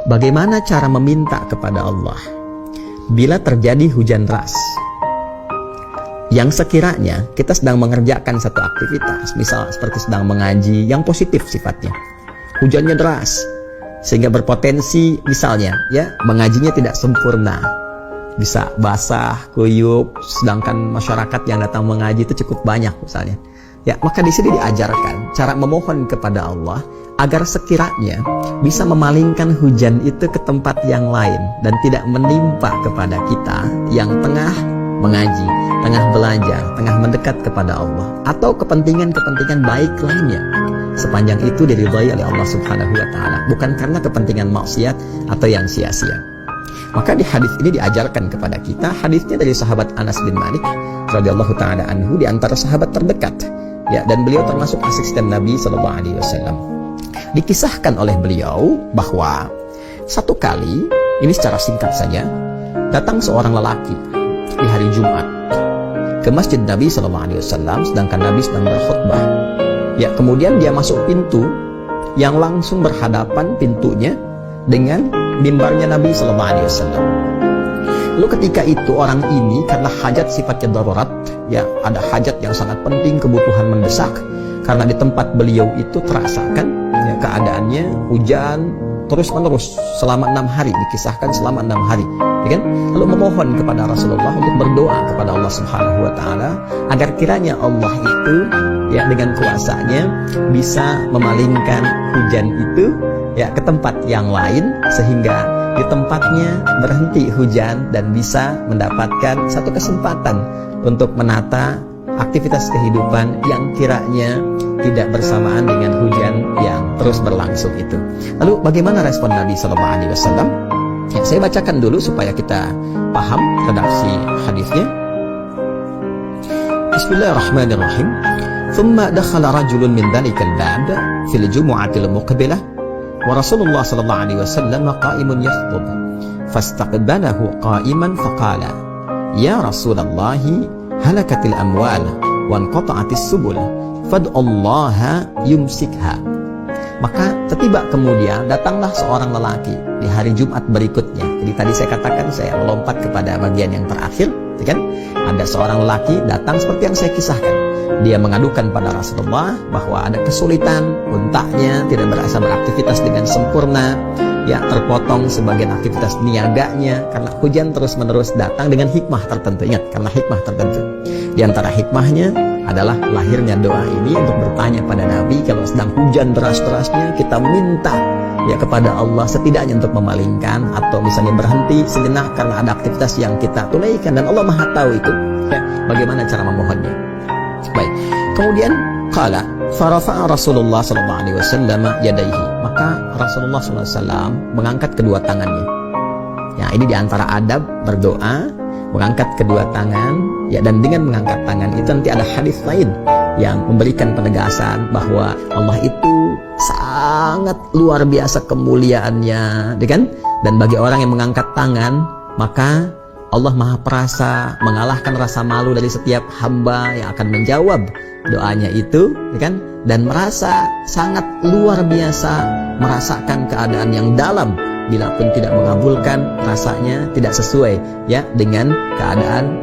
bagaimana cara meminta kepada Allah bila terjadi hujan deras yang sekiranya kita sedang mengerjakan satu aktivitas, misal seperti sedang mengaji yang positif sifatnya, hujannya deras sehingga berpotensi misalnya ya mengajinya tidak sempurna, bisa basah, kuyup, sedangkan masyarakat yang datang mengaji itu cukup banyak misalnya. Ya, maka di sini diajarkan cara memohon kepada Allah agar sekiranya bisa memalingkan hujan itu ke tempat yang lain dan tidak menimpa kepada kita yang tengah mengaji, tengah belajar, tengah mendekat kepada Allah, atau kepentingan-kepentingan baik lainnya. Sepanjang itu diridhai oleh Allah Subhanahu wa taala, bukan karena kepentingan maksiat atau yang sia-sia. Maka di hadis ini diajarkan kepada kita, hadisnya dari sahabat Anas bin Malik radhiyallahu taala anhu, di antara sahabat terdekat. Ya, dan beliau termasuk asisten Nabi sallallahu alaihi wasallam. Dikisahkan oleh beliau bahwa satu kali, ini secara singkat saja, datang seorang lelaki di hari Jumat ke masjid Nabi sallallahu alaihi wasallam sedangkan Nabi sedang berkhutbah. Ya, kemudian dia masuk pintu yang langsung berhadapan pintunya dengan mimbarnya Nabi sallallahu alaihi wasallam. Lalu ketika itu orang ini karena hajat sifatnya darurat, ya ada hajat yang sangat penting, kebutuhan mendesak, karena di tempat beliau itu terasakan ya, keadaannya hujan terus-menerus selama 6 hari, dikisahkan selama 6 hari, ya kan? Lalu memohon kepada Rasulullah untuk berdoa kepada Allah Subhanahu wa taala agar kiranya Allah itu ya dengan kuasanya bisa memalingkan hujan itu ya ke tempat yang lain sehingga di tempatnya berhenti hujan dan bisa mendapatkan satu kesempatan untuk menata aktivitas kehidupan yang kiranya tidak bersamaan dengan hujan yang terus berlangsung itu. Lalu bagaimana respon Nabi sallallahu alaihi wasallam? Ya, saya bacakan dulu supaya kita paham redaksi hadisnya. Bismillahirrahmanirrahim. Thumma dakhala rajulun min dhalikal bab fil jumu'atil muqbilah wa Rasulullah sallallahu alaihi wasallam qa'imun yakhtub fastaqbalahu qa'iman faqala ya Rasulullah halakatil amwal wa anqata'atis subul fad'allaha yumsikha. Maka setiba kemudian datanglah seorang lelaki di hari Jumat berikutnya. Jadi tadi saya katakan, saya melompat kepada bagian yang terakhir, kan? Ada seorang lelaki datang seperti yang saya kisahkan. Dia mengadukan pada Rasulullah bahwa ada kesulitan, untanya tidak berasa beraktivitas dengan sempurna, ya terpotong sebagian aktivitas niaganya karena hujan terus-menerus datang dengan hikmah tertentu. Ingat, karena hikmah tertentu. Di antara hikmahnya adalah lahirnya doa ini untuk bertanya pada Nabi kalau sedang hujan deras-derasnya kita minta ya kepada Allah setidaknya untuk memalingkan atau misalnya berhenti sejenak karena ada aktivitas yang kita tunaikan dan Allah Maha tahu itu ya bagaimana cara memohonnya. Baik. Kemudian qala farafa'a Rasulullah sallallahu alaihi wasallam yadayhi. Maka Rasulullah sallallahu alaihi wasallam mengangkat kedua tangannya. Ya, ini di antara adab berdoa, mengangkat kedua tangan ya, dan dengan mengangkat tangan itu nanti ada hadis lain yang memberikan penegasan bahwa Allah itu sangat luar biasa kemuliaannya, kan? Dan bagi orang yang mengangkat tangan, maka Allah Maha Perasa mengalahkan rasa malu dari setiap hamba yang akan menjawab doanya itu, kan? Dan merasa sangat luar biasa merasakan keadaan yang dalam bila pun tidak mengabulkan, rasanya tidak sesuai ya dengan keadaan